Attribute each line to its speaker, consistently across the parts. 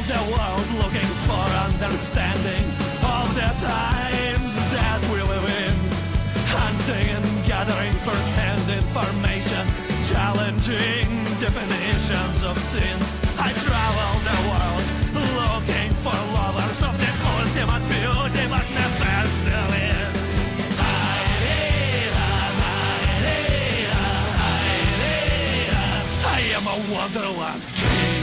Speaker 1: the world looking for understanding of the times that we live in. Hunting and gathering first-hand information, challenging definitions of sin. I travel the world looking for lovers of the ultimate beauty, but never Celine. I am a wanderlust king.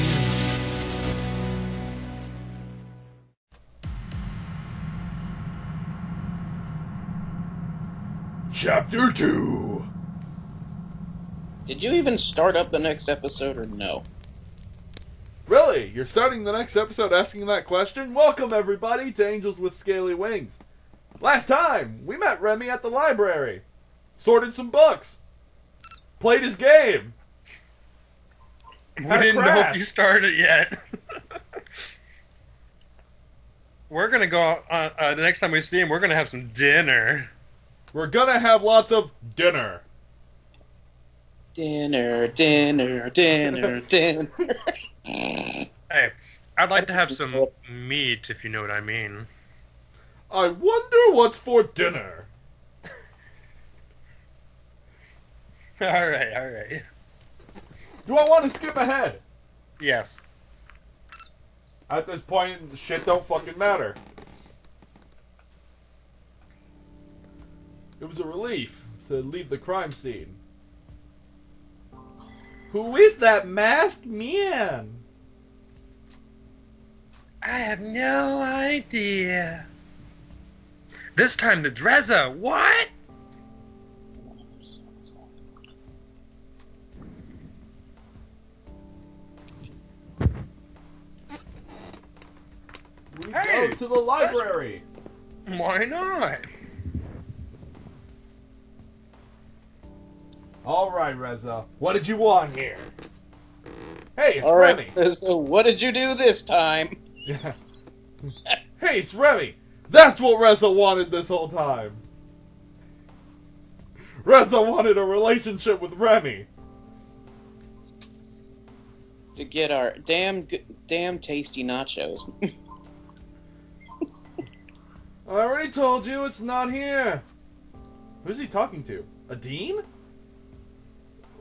Speaker 2: Chapter 2.
Speaker 3: Did you even start up the next episode or no?
Speaker 2: Really? You're starting the next episode asking that question? Welcome, everybody, to Angels with Scaly Wings. Last time, we met Remy at the library. Sorted some books. Played his game.
Speaker 4: We
Speaker 2: Had a
Speaker 4: didn't know
Speaker 2: crash.
Speaker 4: if you started yet. We're gonna go, the next time we see him, we're gonna have some dinner.
Speaker 2: We're gonna have lots of dinner.
Speaker 3: Dinner, dinner, dinner, dinner.
Speaker 4: Hey, I'd like to have some meat, if you know what I mean.
Speaker 2: I wonder what's for dinner.
Speaker 4: Alright.
Speaker 2: Do I want to skip ahead?
Speaker 4: Yes.
Speaker 2: At this point, shit don't fucking matter. It was a relief to leave the crime scene. Who is that masked man?
Speaker 4: I have no idea. This time the Drezza, what?
Speaker 2: We
Speaker 4: Hey,
Speaker 2: go to the library.
Speaker 4: Why not?
Speaker 2: Alright, Reza. What did you want here? Hey, it's
Speaker 3: All
Speaker 2: Remy.
Speaker 3: right, so what did you do this time?
Speaker 2: Yeah. Hey, it's Remy. That's what Reza wanted this whole time. Reza wanted a relationship with Remy.
Speaker 3: To get our damn tasty nachos.
Speaker 2: I already told you it's not here. Who's he talking to? A dean?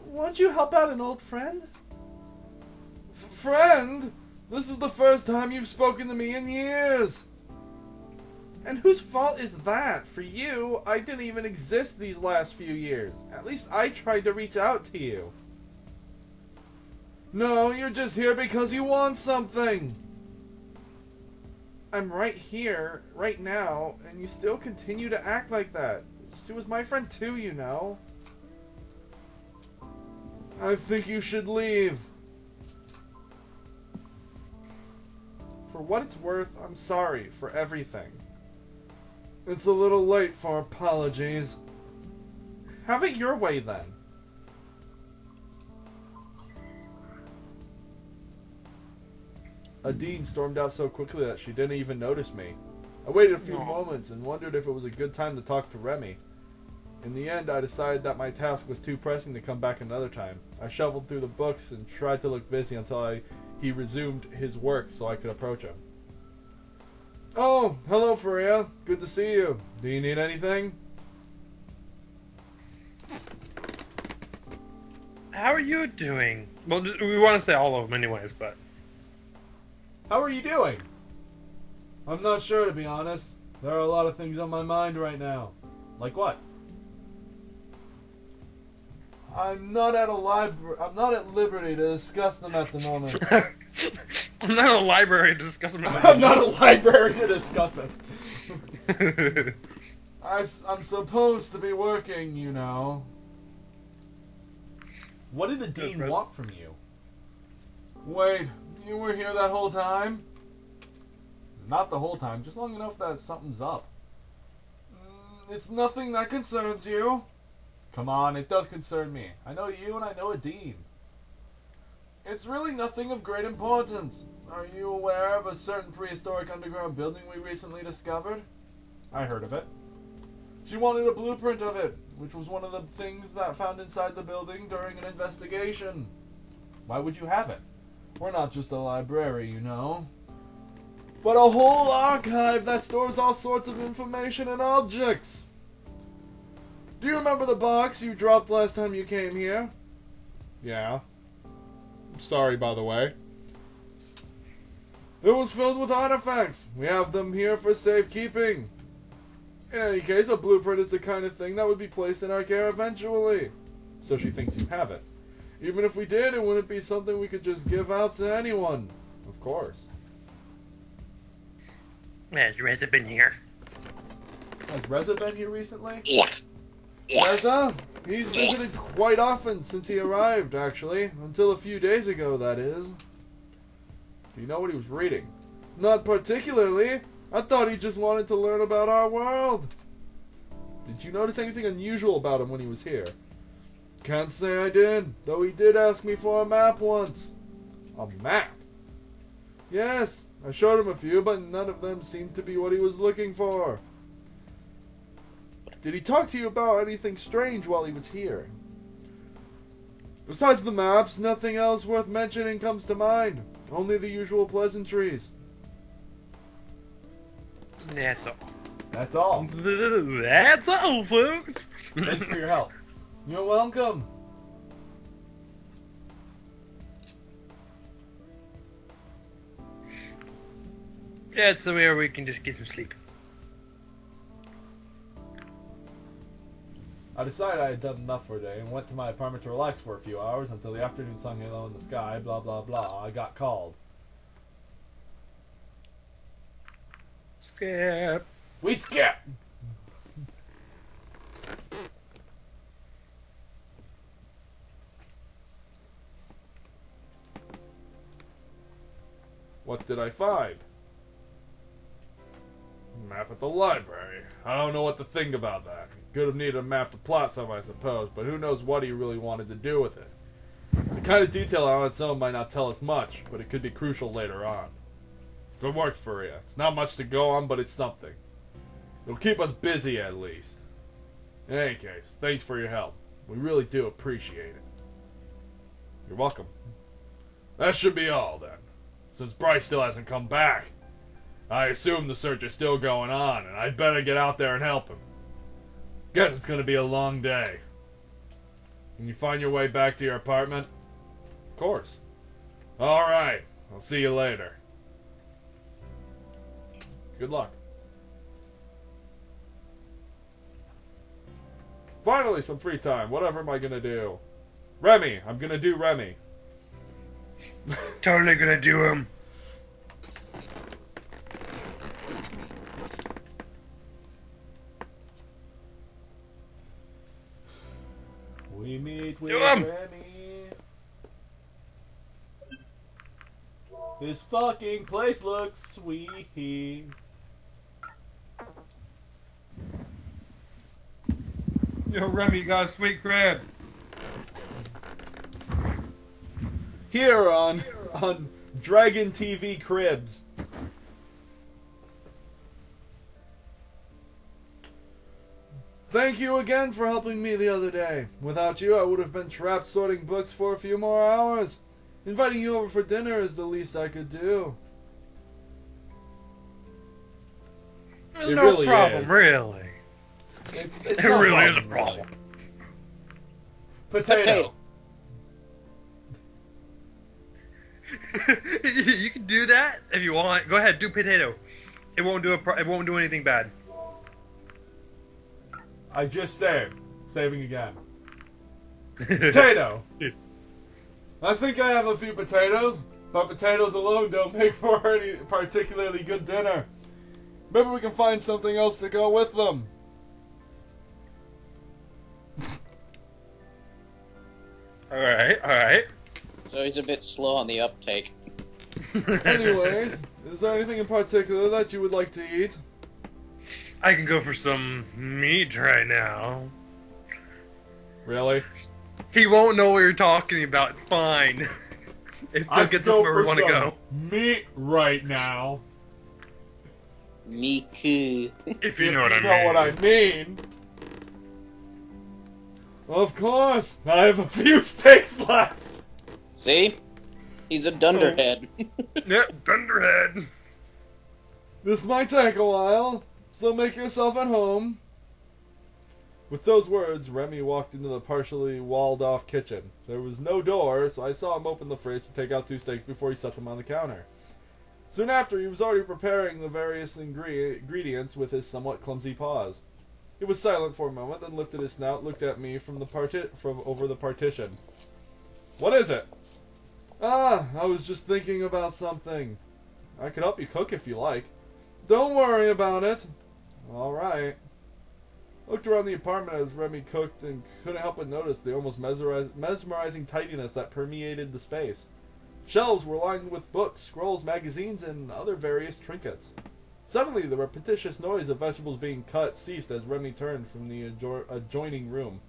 Speaker 2: Won't you help out an old friend? Friend? This is the first time you've spoken to me in years. And whose fault is that? For you, I didn't even exist these last few years. At least I tried to reach out to you. No, you're just here because you want something. I'm right here, right now, and you still continue to act like that. She was my friend too, you know. I think you should leave. For what it's worth, I'm sorry for everything. It's a little late for apologies. Have it your way then. Adine stormed out so quickly that she didn't even notice me. I waited a few moments and wondered if it was a good time to talk to Remy. In the end, I decided that my task was too pressing to come back another time. I shuffled through the books and tried to look busy until he resumed his work so I could approach him. Oh, hello, Furea. Good to see you. Do you need anything?
Speaker 4: How are you doing? Well, we want to say all of them anyways, but...
Speaker 2: How are you doing? I'm not sure, to be honest. There are a lot of things on my mind right now. Like what? I'm not at liberty to discuss them at the moment.
Speaker 4: I'm not in a library to discuss them.
Speaker 2: I'm not a library to discuss it. I'm supposed to be working, you know. What did the dean want from you? Wait, you were here that whole time? Not the whole time, just long enough that something's up. It's nothing that concerns you. Come on, it does concern me. I know you and I know a dean. It's really nothing of great importance. Are you aware of a certain prehistoric underground building we recently discovered? I heard of it. She wanted a blueprint of it, which was one of the things that found inside the building during an investigation. Why would you have it? We're not just a library, you know. but a whole archive that stores all sorts of information and objects. Do you remember the box you dropped last time you came here? Yeah. Sorry, by the way. It was filled with artifacts. We have them here for safekeeping. In any case, a blueprint is the kind of thing that would be placed in our care eventually. So she thinks you have it. Even if we did, it wouldn't be something we could just give out to anyone. Of course.
Speaker 4: Has Reza been here?
Speaker 2: Has Reza been here recently?
Speaker 3: Yeah.
Speaker 2: Reza? He's visited quite often since he arrived, actually. Until a few days ago, that is. Do you know what he was reading? Not particularly. I thought he just wanted to learn about our world. Did you notice anything unusual about him when he was here? Can't say I did, though he did ask me for a map once. A map? Yes, I showed him a few, but none of them seemed to be what he was looking for. Did he talk to you about anything strange while he was here? Besides the maps, nothing else worth mentioning comes to mind. Only the usual pleasantries.
Speaker 4: That's all.
Speaker 2: That's all.
Speaker 4: That's all, folks.
Speaker 2: Thanks for your help. You're welcome.
Speaker 4: Yeah, it's the way where we can just get some sleep.
Speaker 2: I decided I had done enough for a day and went to my apartment to relax for a few hours until the afternoon sun hung low in the sky, blah blah blah. I got called.
Speaker 4: Skip.
Speaker 2: We skip! What did I find? Map at the library. I don't know what to think about that. He could have needed a map to plot some, I suppose, but who knows what he really wanted to do with it. It's the kind of detail on its own might not tell us much, but it could be crucial later on. Good work, Furea. It's not much to go on, but it's something. It'll keep us busy, at least. In any case, thanks for your help. We really do appreciate it. You're welcome. That should be all, then. Since Bryce still hasn't come back, I assume the search is still going on, and I'd better get out there and help him. Guess it's gonna be a long day. Can you find your way back to your apartment? Of course. Alright, I'll see you later. Good luck. Finally, some free time. Whatever am I gonna do? Remy! I'm gonna do Remy.
Speaker 4: Totally gonna do him.
Speaker 2: We meet with
Speaker 4: Do 'em.
Speaker 2: Remy. This fucking place looks sweet.
Speaker 5: Yo, Remy, you got a sweet crib.
Speaker 2: Here on Dragon TV Cribs. Thank you again for helping me the other day. Without you, I would have been trapped sorting books for a few more hours. Inviting you over for dinner is the least I could do. It
Speaker 4: No
Speaker 2: really
Speaker 4: problem,
Speaker 2: is.
Speaker 4: really.
Speaker 2: It's
Speaker 4: It
Speaker 2: no
Speaker 4: really is a
Speaker 2: really.
Speaker 4: problem.
Speaker 2: Potato.
Speaker 4: You can do that if you want. Go ahead, do potato. It won't do it won't do anything bad.
Speaker 2: I just saved. Saving again. Potato. I think I have a few potatoes, but potatoes alone don't make for any particularly good dinner. Maybe we can find something else to go with them.
Speaker 4: Alright.
Speaker 3: So he's a bit slow on the uptake.
Speaker 2: Anyways, is there anything in particular that you would like to eat?
Speaker 4: I can go for some meat right now.
Speaker 2: Really?
Speaker 4: He won't know what you're talking about. It's fine. It still gets us where we want to go.
Speaker 2: Meat right now.
Speaker 3: Me too.
Speaker 4: If you know what I mean.
Speaker 2: Know what I mean. Of course, I have a few steaks left.
Speaker 3: See? He's a dunderhead.
Speaker 4: Yep, Dunderhead.
Speaker 2: This might take a while, so make yourself at home. With those words, Remy walked into the partially walled-off kitchen. There was no door, so I saw him open the fridge and take out 2 steaks before he set them on the counter. Soon after, he was already preparing the various ingredients with his somewhat clumsy paws. He was silent for a moment, then lifted his snout, looked at me from over the partition. What is it? Ah, I was just thinking about something. I could help you cook if you like. Don't worry about it. All right. I looked around the apartment as Remy cooked and couldn't help but notice the almost mesmerizing tidiness that permeated the space. Shelves were lined with books, scrolls, magazines, and other various trinkets. Suddenly, the repetitious noise of vegetables being cut ceased as Remy turned from the adjoining room.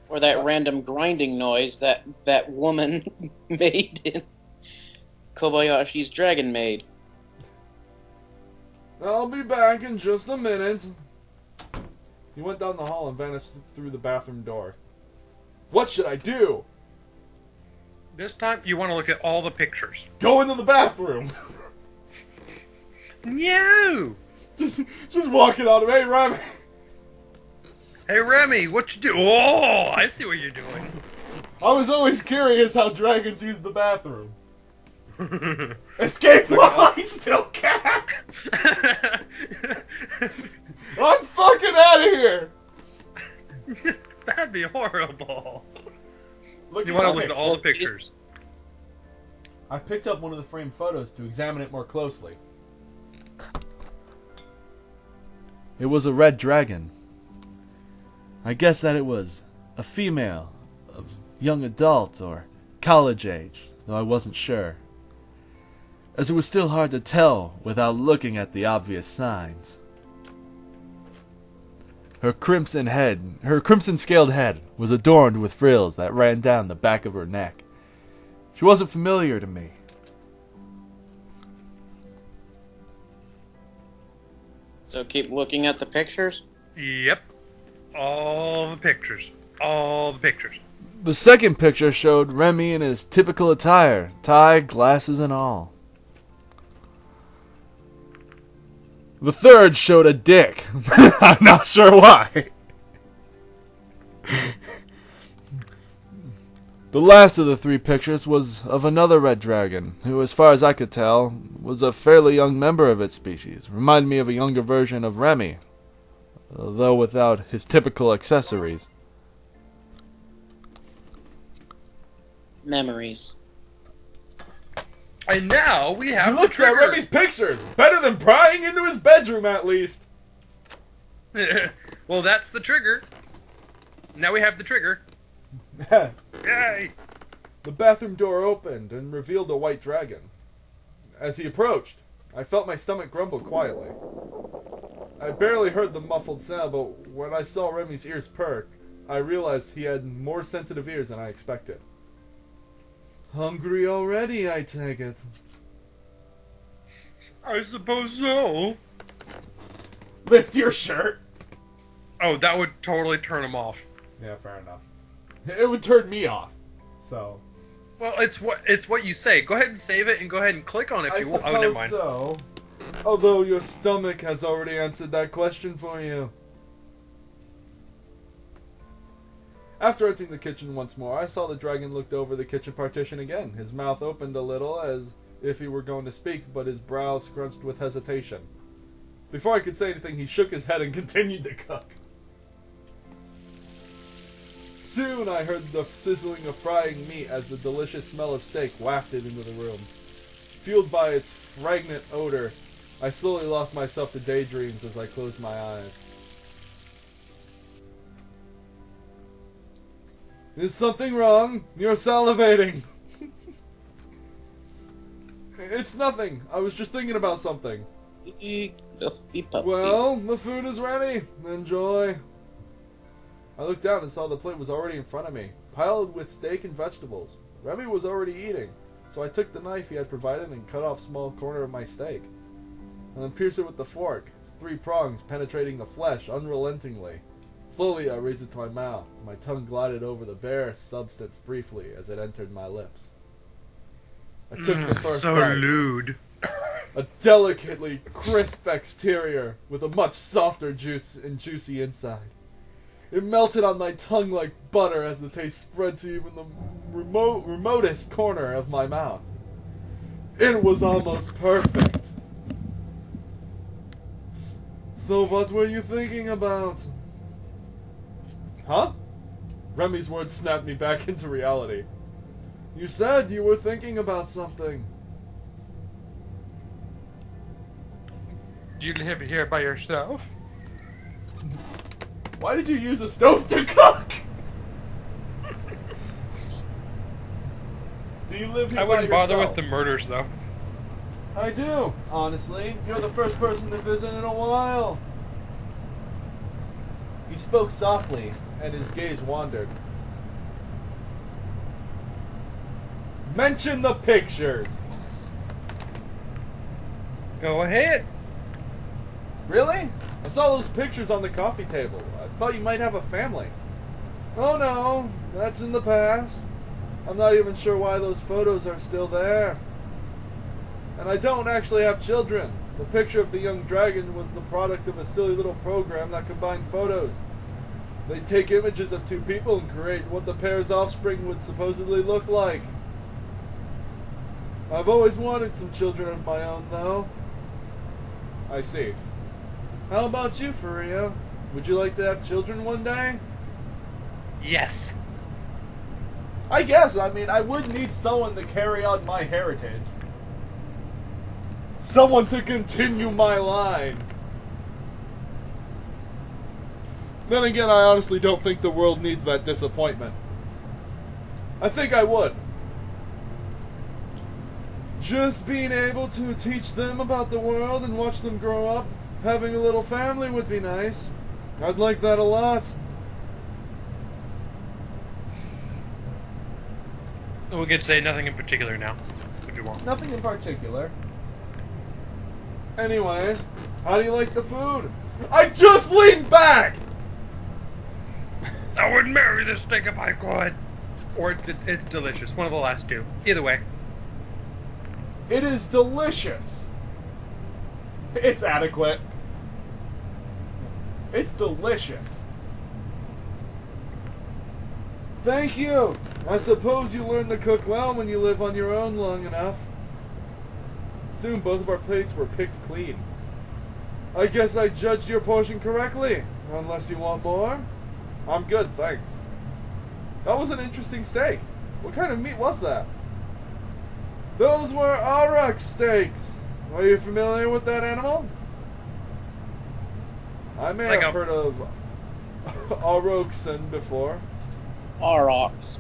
Speaker 3: Or that random grinding noise that woman made in Kobayashi's Dragon Maid.
Speaker 2: I'll be back in just a minute. He went down the hall and vanished through the bathroom door. What should I do?
Speaker 4: This time, you want to look at all the pictures.
Speaker 2: Go into the bathroom.
Speaker 4: No!
Speaker 2: just walking out of, hey, Remy.
Speaker 4: Hey, Remy, what you do? Oh, I see what you're doing.
Speaker 2: I was always curious how dragons use the bathroom. Escape while I still can! I'm fucking out of here!
Speaker 4: That'd be horrible.
Speaker 2: Look,
Speaker 4: You want to look at all the pictures.
Speaker 2: I picked up one of the framed photos to examine it more closely. It was a red dragon. I guess that it was a female of young adult or college age, though I wasn't sure, as it was still hard to tell without looking at the obvious signs. Her crimson-scaled head was adorned with frills that ran down the back of her neck. She wasn't familiar to me.
Speaker 3: So keep looking at the pictures?
Speaker 4: Yep. All the pictures. All the pictures.
Speaker 2: The second picture showed Remy in his typical attire, tie, glasses, and all. The third showed a dick. I'm not sure why. The last of the 3 pictures was of another red dragon, who, as far as I could tell, was a fairly young member of its species. Reminded me of a younger version of Remy, though without his typical accessories.
Speaker 3: Memories.
Speaker 4: And now we have
Speaker 2: You
Speaker 4: the
Speaker 2: looked at
Speaker 4: trigger.
Speaker 2: Remy's pictures! Better than prying into his bedroom, at least!
Speaker 4: Well, that's the trigger. Now we have the trigger. Yay!
Speaker 2: The bathroom door opened and revealed a white dragon. As he approached, I felt my stomach grumble quietly. I barely heard the muffled sound, but when I saw Remy's ears perk, I realized he had more sensitive ears than I expected. Hungry already, I take it.
Speaker 4: I suppose so.
Speaker 2: Lift your shirt!
Speaker 4: Oh, that would totally turn him off.
Speaker 2: Yeah, fair enough. It would turn me off, so...
Speaker 4: Well, it's what you say. Go ahead and save it and go ahead and click on it if you want. Oh, never mind.
Speaker 2: So. Although your stomach has already answered that question for you. After entering the kitchen once more, I saw the dragon looked over the kitchen partition again. His mouth opened a little as if he were going to speak, but his brow scrunched with hesitation. Before I could say anything, he shook his head and continued to cook. Soon I heard the sizzling of frying meat as the delicious smell of steak wafted into the room. Fueled by its fragrant odor, I slowly lost myself to daydreams as I closed my eyes. Is something wrong? You're salivating. It's nothing. I was just thinking about something. Well, the food is ready. Enjoy. I looked down and saw the plate was already in front of me, piled with steak and vegetables. Remy was already eating, so I took the knife he had provided and cut off a small corner of my steak, and then pierced it with the fork, its 3 prongs penetrating the flesh unrelentingly. Slowly I raised it to my mouth. My tongue glided over the bare substance briefly as it entered my lips. I took the first
Speaker 4: So
Speaker 2: bite.
Speaker 4: lewd.
Speaker 2: A delicately crisp exterior with a much softer juice and juicy inside. It melted on my tongue like butter as the taste spread to even the remotest corner of my mouth. It was almost perfect. So what were you thinking about? Huh? Remy's words snapped me back into reality. You said you were thinking about something.
Speaker 5: You live here by yourself?
Speaker 2: Why did you use a stove to cook? Do you live here
Speaker 5: I
Speaker 2: by
Speaker 5: wouldn't bother
Speaker 2: yourself?
Speaker 5: with the murders, though.
Speaker 2: I do, honestly. You're the first person to visit in a while. He spoke softly, and his gaze wandered. Mention the pictures.
Speaker 5: Go ahead.
Speaker 2: Really? I saw those pictures on the coffee table. I thought you might have a family. Oh no, that's in the past. I'm not even sure why those photos are still there. And I don't actually have children. The picture of the young dragon was the product of a silly little program that combined photos. They'd take images of two people and create what the pair's offspring would supposedly look like. I've always wanted some children of my own, though. I see. How about you, Furea? Would you like to have children one day?
Speaker 5: Yes.
Speaker 2: I guess. I mean, I would need someone to carry on my heritage. Someone to continue my line. Then again, I honestly don't think the world needs that disappointment. I think I would. Just being able to teach them about the world and watch them grow up, having a little family would be nice. I'd like that a lot.
Speaker 5: We could say nothing in particular now, if you want.
Speaker 2: Nothing in particular. Anyways, how do you like the food? I just leaned back!
Speaker 5: I would marry this steak if I could. Or it's delicious. One of the last two. Either way.
Speaker 2: It is delicious. It's adequate. It's delicious. Thank you. I suppose you learn to cook well when you live on your own long enough. Soon both of our plates were picked clean. I guess I judged your portion correctly. Unless you want more. I'm good, thanks. That was an interesting steak. What kind of meat was that? Those were aurochs steaks. Are you familiar with that animal? I may have heard of aurochs before.
Speaker 3: Aurochs.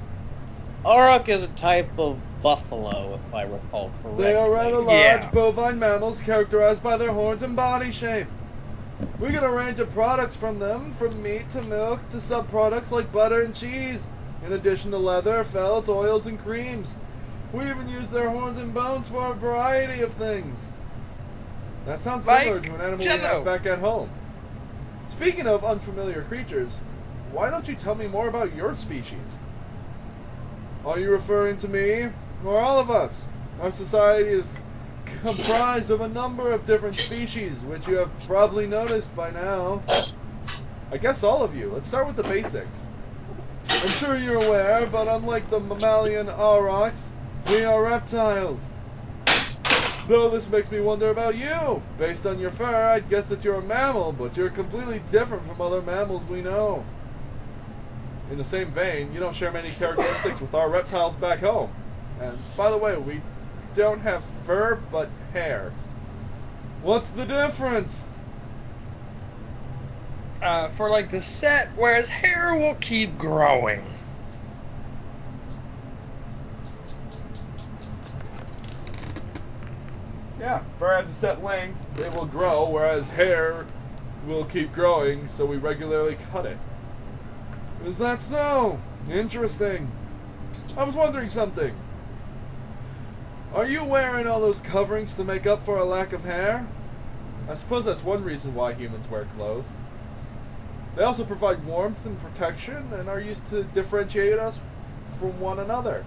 Speaker 3: Auroch is a type of buffalo, if I recall correctly.
Speaker 2: They are rather large bovine mammals characterized by their horns and body shape. We get a range of products from them, from meat to milk to subproducts like butter and cheese, in addition to leather, felt, oils, and creams. We even use their horns and bones for a variety of things. That sounds similar to an animal we have back at home. Speaking of unfamiliar creatures, why don't you tell me more about your species? Are you referring to me, or all of us? Our society is comprised of a number of different species, which you have probably noticed by now. I guess all of you. Let's start with the basics. I'm sure you're aware, but unlike the mammalian aurochs, we are reptiles. Though this makes me wonder about you. Based on your fur, I'd guess that you're a mammal, but you're completely different from other mammals we know. In the same vein, you don't share many characteristics with our reptiles back home. And by the way, we don't have fur, but hair. What's the difference?
Speaker 5: For like the set, whereas hair will keep growing.
Speaker 2: Yeah, fur has a set length, it will grow, whereas hair will keep growing, so we regularly cut it. Is that so? Interesting. I was wondering something. Are you wearing all those coverings to make up for a lack of hair? I suppose that's one reason why humans wear clothes. They also provide warmth and protection and are used to differentiate us from one another.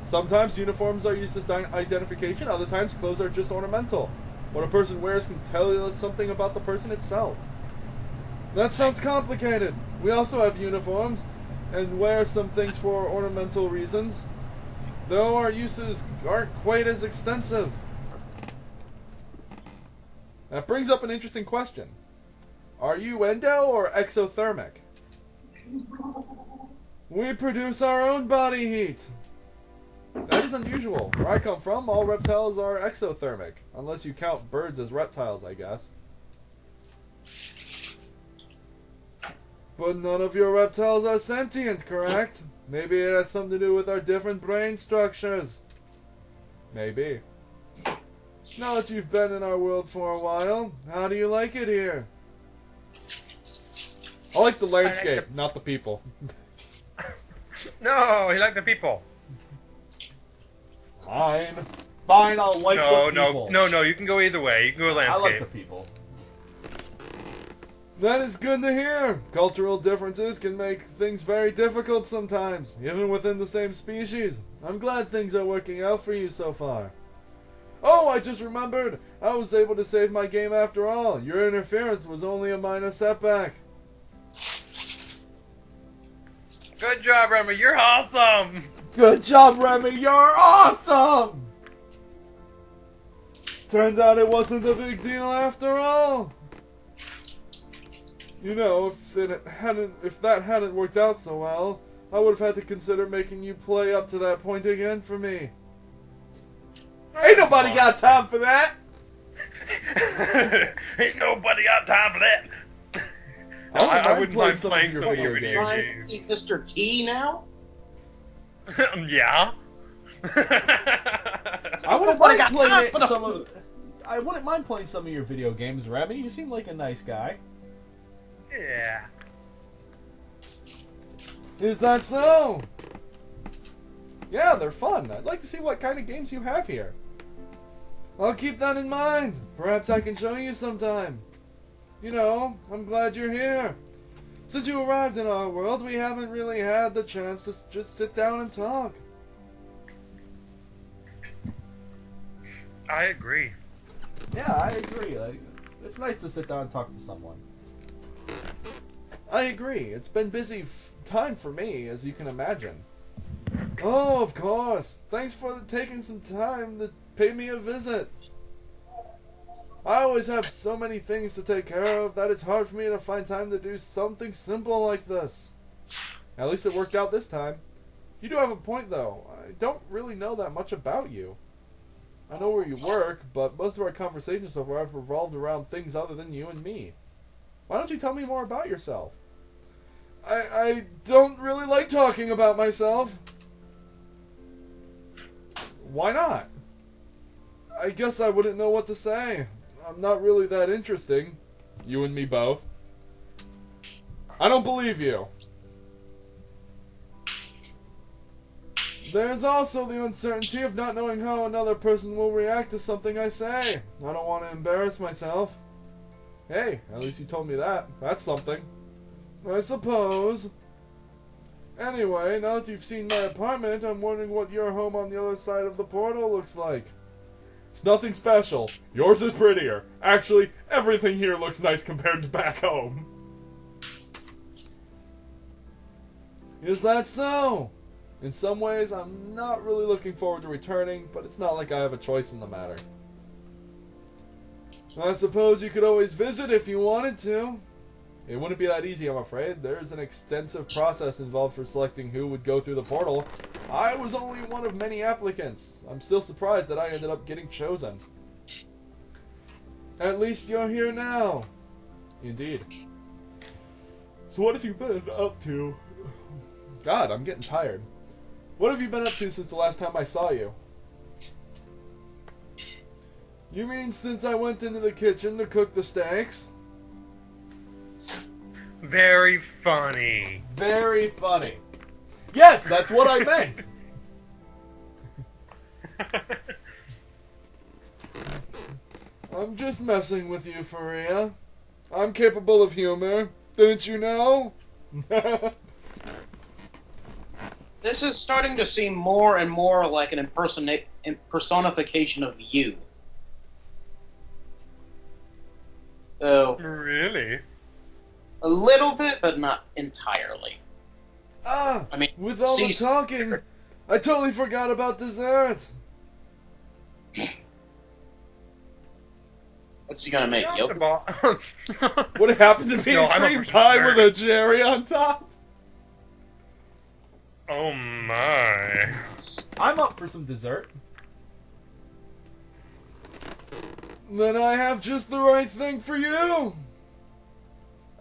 Speaker 2: Sometimes uniforms are used as identification, other times clothes are just ornamental. What a person wears can tell us something about the person itself. That sounds complicated. We also have uniforms, and wear some things for ornamental reasons, though our uses aren't quite as extensive. That brings up an interesting question. Are you endo or exothermic? We produce our own body heat. That is unusual. Where I come from, all reptiles are exothermic, unless you count birds as reptiles, I guess. But none of your reptiles are sentient, correct? Maybe it has something to do with our different brain structures. Maybe. Now that you've been in our world for a while, how do you like it here? I like the landscape, not the people.
Speaker 5: No, he liked the people.
Speaker 2: Fine. Fine, I'll like the people.
Speaker 5: No, you can go either way. You can go landscape.
Speaker 2: I like the people. That is good to hear. Cultural differences can make things very difficult sometimes, even within the same species. I'm glad things are working out for you so far. Oh, I just remembered. I was able to save my game after all. Your interference was only a minor setback.
Speaker 5: Good job, Remy. You're awesome.
Speaker 2: Good job, Remy. You're awesome. Turned out it wasn't a big deal after all. You know, if that hadn't worked out so well, I would have had to consider making you play up to that point again for me. Ain't nobody got time for that.
Speaker 5: Ain't nobody got time for that. I wouldn't mind playing some more video games.
Speaker 3: Is Mr. T now?
Speaker 5: Yeah.
Speaker 2: I wouldn't mind playing some of your video games, Remy. You seem like a nice guy.
Speaker 5: Yeah.
Speaker 2: Is that so? Yeah, they're fun. I'd like to see what kind of games you have here. I'll keep that in mind. Perhaps I can show you sometime. You know, I'm glad you're here. Since you arrived in our world, we haven't really had the chance to just sit down and talk.
Speaker 5: I agree.
Speaker 2: Yeah, I agree. It's nice to sit down and talk to someone. I agree. It's been busy time for me, as you can imagine. Oh, of course. Thanks for taking some time to pay me a visit. I always have so many things to take care of that it's hard for me to find time to do something simple like this. At least it worked out this time. You do have a point, though. I don't really know that much about you. I know where you work, but most of our conversations so far have revolved around things other than you and me. Why don't you tell me more about yourself? I don't really like talking about myself. Why not? I guess I wouldn't know what to say. I'm not really that interesting. You and me both. I don't believe you. There's also the uncertainty of not knowing how another person will react to something I say. I don't want to embarrass myself. Hey, at least you told me that. That's something. I suppose. Anyway, now that you've seen my apartment, I'm wondering what your home on the other side of the portal looks like. It's nothing special. Yours is prettier. Actually, everything here looks nice compared to back home. Is that so? In some ways, I'm not really looking forward to returning, but it's not like I have a choice in the matter. I suppose you could always visit if you wanted to. It wouldn't be that easy, I'm afraid. There's an extensive process involved for selecting who would go through the portal. I was only one of many applicants. I'm still surprised that I ended up getting chosen. At least you're here now. Indeed. So what have you been up to? God, I'm getting tired. What have you been up to since the last time I saw you? You mean since I went into the kitchen to cook the steaks?
Speaker 5: Very funny.
Speaker 2: Very funny. Yes, that's what I meant. I'm just messing with you, Furea. I'm capable of humor. Didn't you know?
Speaker 3: This is starting to seem more and more like an personification of you. So,
Speaker 5: Really?
Speaker 3: a little bit, but not entirely.
Speaker 2: Ah,
Speaker 3: I mean,
Speaker 2: with all the
Speaker 3: see-
Speaker 2: talking, I totally forgot about dessert.
Speaker 3: What's he gonna make? Yogurt?
Speaker 2: Would it happen to be
Speaker 5: No,
Speaker 2: a
Speaker 5: I'm up
Speaker 2: cream
Speaker 5: for some
Speaker 2: pie with a
Speaker 5: dessert.
Speaker 2: cherry on top?
Speaker 5: Oh my.
Speaker 2: I'm up for some dessert. Then I have just the right thing for you.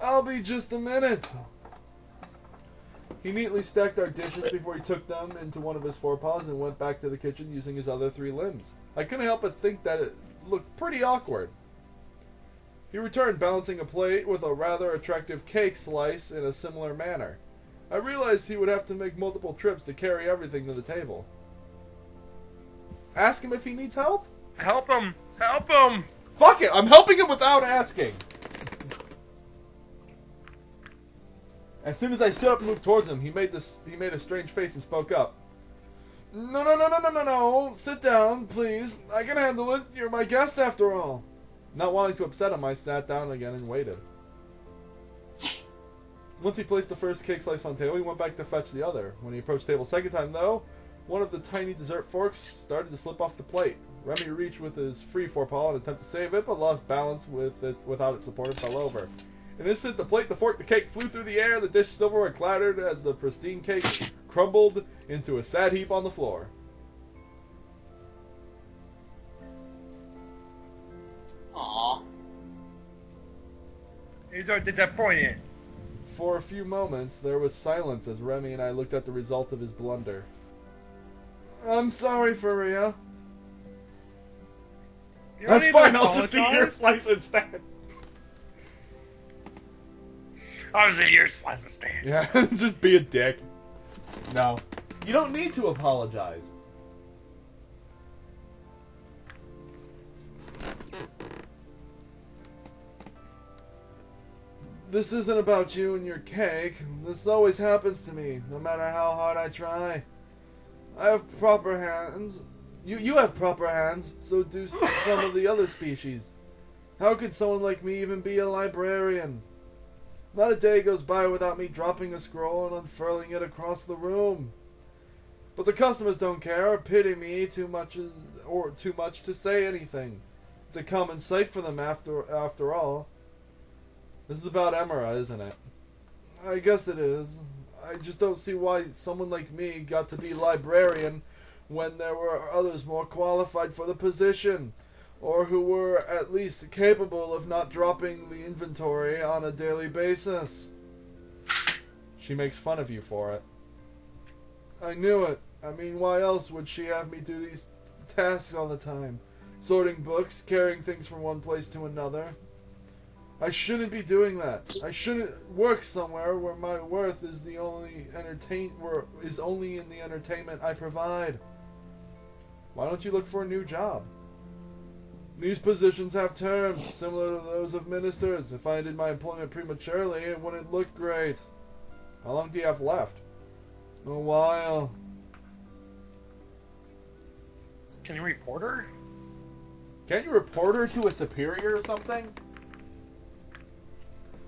Speaker 2: I'll be just a minute. He neatly stacked our dishes before he took them into one of his forepaws and went back to the kitchen using his other 3 limbs. I couldn't help but think that it looked pretty awkward. He returned, balancing a plate with a rather attractive cake slice in a similar manner. I realized he would have to make multiple trips to carry everything to the table. Ask him if he needs help?
Speaker 5: Help him! Help him!
Speaker 2: Fuck it, I'm helping him without asking. As soon as I stood up and moved towards him, he made a strange face and spoke up. No. Sit down, please. I can handle it. You're my guest after all. Not wanting to upset him, I sat down again and waited. Once he placed the first cake slice on the table, he went back to fetch the other. When he approached the table a second time, though, one of the tiny dessert forks started to slip off the plate. Remy reached with his free forepaw in an attempt to save it, but lost balance without its support and fell over. In an instant, the plate, the fork, the cake flew through the air, the dish silverware clattered as the pristine cake crumbled into a sad heap on the floor.
Speaker 3: Aww.
Speaker 5: He's so disappointed.
Speaker 2: For a few moments, there was silence as Remy and I looked at the result of his blunder. I'm sorry, Furea.
Speaker 5: You don't
Speaker 2: That's
Speaker 5: need
Speaker 2: fine,
Speaker 5: to
Speaker 2: I'll just eat your
Speaker 5: apologize.
Speaker 2: slice instead.
Speaker 5: I'll just eat your slice instead.
Speaker 2: Yeah, just be a dick. No. You don't need to apologize. This isn't about you and your cake. This always happens to me, no matter how hard I try. I have proper hands. You have proper hands, so do some of the other species. How could someone like me even be a librarian? Not a day goes by without me dropping a scroll and unfurling it across the room. But the customers don't care or pity me too much to say anything. It's a common sight for them after all. This is about Emera, isn't it? I guess it is. I just don't see why someone like me got to be librarian when there were others more qualified for the position, or who were at least capable of not dropping the inventory on a daily basis. She makes fun of you for it. I knew it. I mean, why else would she have me do these tasks all the time? Sorting books, carrying things from one place to another. I shouldn't be doing that. I shouldn't work somewhere where my worth is only in the entertainment I provide. Why don't you look for a new job? These positions have terms similar to those of ministers. If I ended my employment prematurely, it wouldn't look great. How long do you have left? A while.
Speaker 5: Can you report her?
Speaker 2: Can't you report her to a superior or something?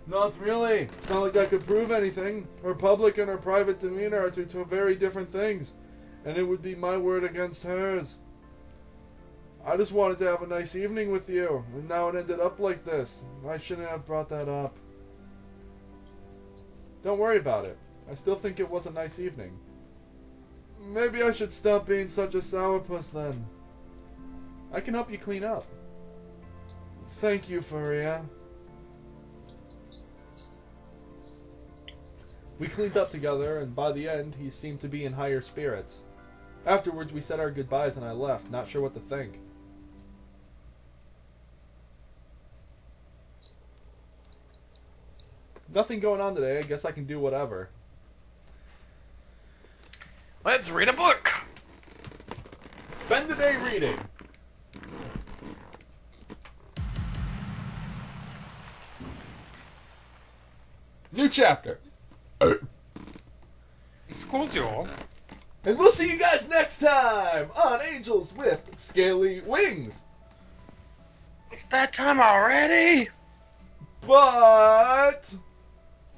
Speaker 2: Not really. It's not like I could prove anything. Her public and her private demeanor are two very different things, and it would be my word against hers. I just wanted to have a nice evening with you, and now it ended up like this. I shouldn't have brought that up. Don't worry about it. I still think it was a nice evening. Maybe I should stop being such a sourpuss then. I can help you clean up. Thank you, Furea. We cleaned up together, and by the end, he seemed to be in higher spirits. Afterwards, we said our goodbyes and I left, not sure what to think. Nothing going on today. I guess I can do whatever.
Speaker 5: Let's read a book.
Speaker 2: Spend the day reading. New chapter.
Speaker 5: School's y'all.
Speaker 2: And we'll see you guys next time on Angels with Scaly Wings.
Speaker 5: It's that time already.
Speaker 2: But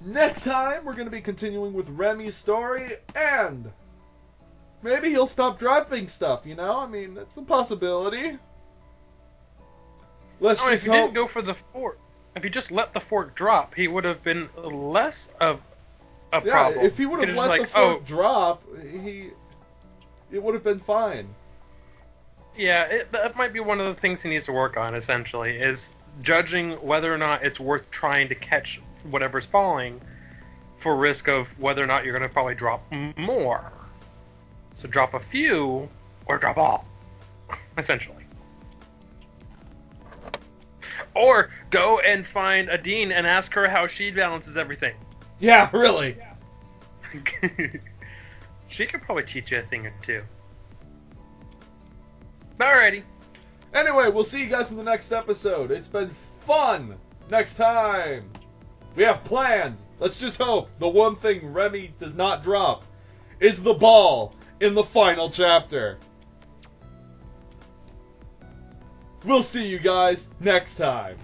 Speaker 2: next time, we're going to be continuing with Remy's story, and maybe he'll stop dropping stuff, you know? I mean, that's a possibility. Let's just
Speaker 4: if he
Speaker 2: hope...
Speaker 4: didn't go for the fork, if he just let the fork drop, he would have been less of a problem.
Speaker 2: If he would have let the fork drop, it would have been fine.
Speaker 4: Yeah, that might be one of the things he needs to work on, essentially, is judging whether or not it's worth trying to catch whatever's falling for risk of whether or not you're going to probably drop more. So drop a few, or drop all, essentially. Or go and find Adine and ask her how she balances everything.
Speaker 2: Yeah, really.
Speaker 4: She could probably teach you a thing or two. Alrighty.
Speaker 2: Anyway, we'll see you guys in the next episode. It's been fun. Next time, we have plans. Let's just hope the one thing Remy does not drop is the ball in the final chapter. We'll see you guys next time.